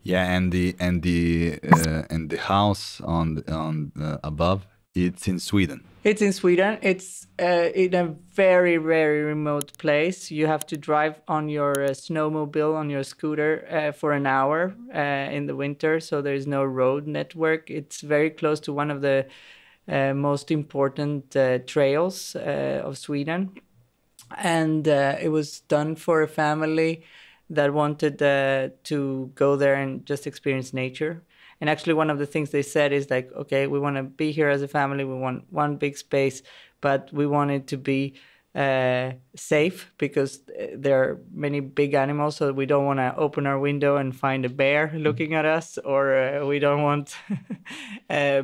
Yeah, and the house on above, it's in Sweden. It's in Sweden. It's in a very, very remote place. You have to drive on your snowmobile, on your scooter, for an hour in the winter. So there's no road network. It's very close to one of the most important trails of Sweden. And it was done for a family that wanted to go there and just experience nature. And actually, one of the things they said is like, okay, we want to be here as a family. We want one big space, but we want it to be safe because there are many big animals. So we don't want to open our window and find a bear looking at us, or we don't want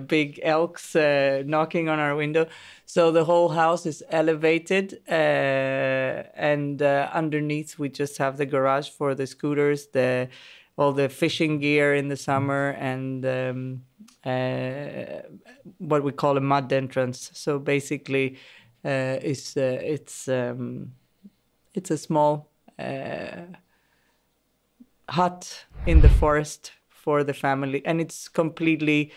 big elks knocking on our window. So the whole house is elevated, and underneath we just have the garage for the scooters, all the fishing gear in the summer, and what we call a mud entrance. So basically, it's a small hut in the forest for the family, and it's completely.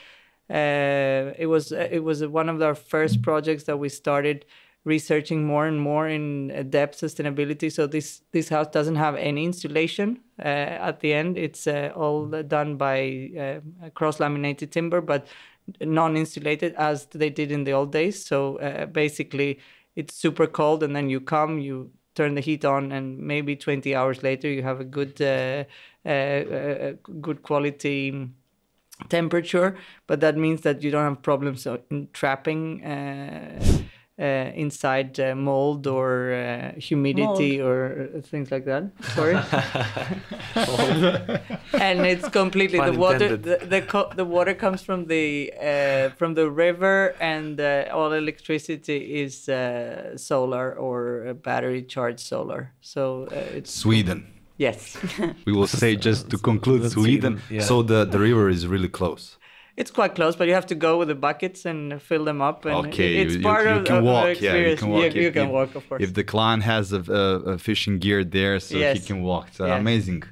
It was one of our first projects that we started researching more and more in depth sustainability. So this house doesn't have any insulation at the end. It's all done by cross-laminated timber, but non-insulated as they did in the old days. So basically, it's super cold, and then you turn the heat on, and maybe 20 hours later, you have a good quality temperature. But that means that you don't have problems in trapping inside mold or humidity or things like that. Sorry. And it's completely the water. The water comes from the river, and all electricity is solar or battery charged solar. So it's Sweden. Yes. We will say, just to conclude, Sweden. Yeah. So the river is really close. It's quite close, but you have to go with the buckets and fill them up. And okay, it's part of the experience. Yeah, you can walk. You can walk, of course. If the client has a fishing gear there, so yes. he can walk. So yes. Amazing,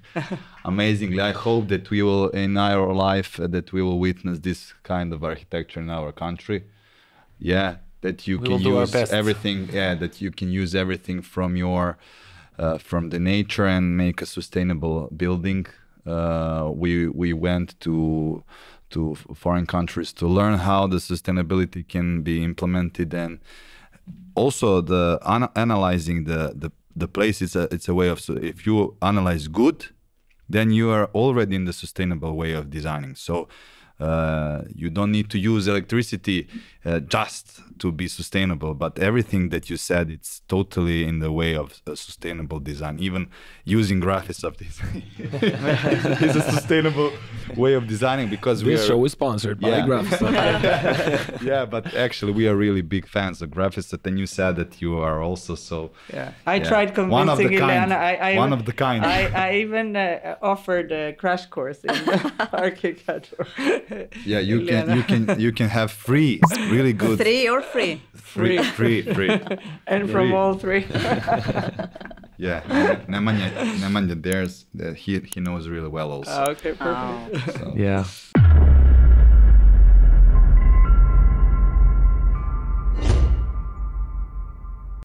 amazingly. I hope that we will, in our life, that we will witness this kind of architecture in our country. Yeah, that you can use everything. Yeah, that you can use everything from your, from the nature and make a sustainable building. We went to foreign countries to learn how the sustainability can be implemented, and also the analyzing the place. It's a way of, so if you analyze good, then you are already in the sustainable way of designing. So you don't need to use electricity just to be sustainable, but everything that you said, it's totally in the way of sustainable design. Even using graphics of this is a sustainable way of designing, because this show is sponsored by Graphics. Yeah, but actually we are really big fans of graphics, and you said that you are also. So yeah, I tried convincing Ileana. One of the kind. I even offered a crash course in architecture. Yeah, you can have free, really good. Free or free? Free. And from all three. Yeah, Nemanja, he knows really well also. Okay, perfect. So. Yeah,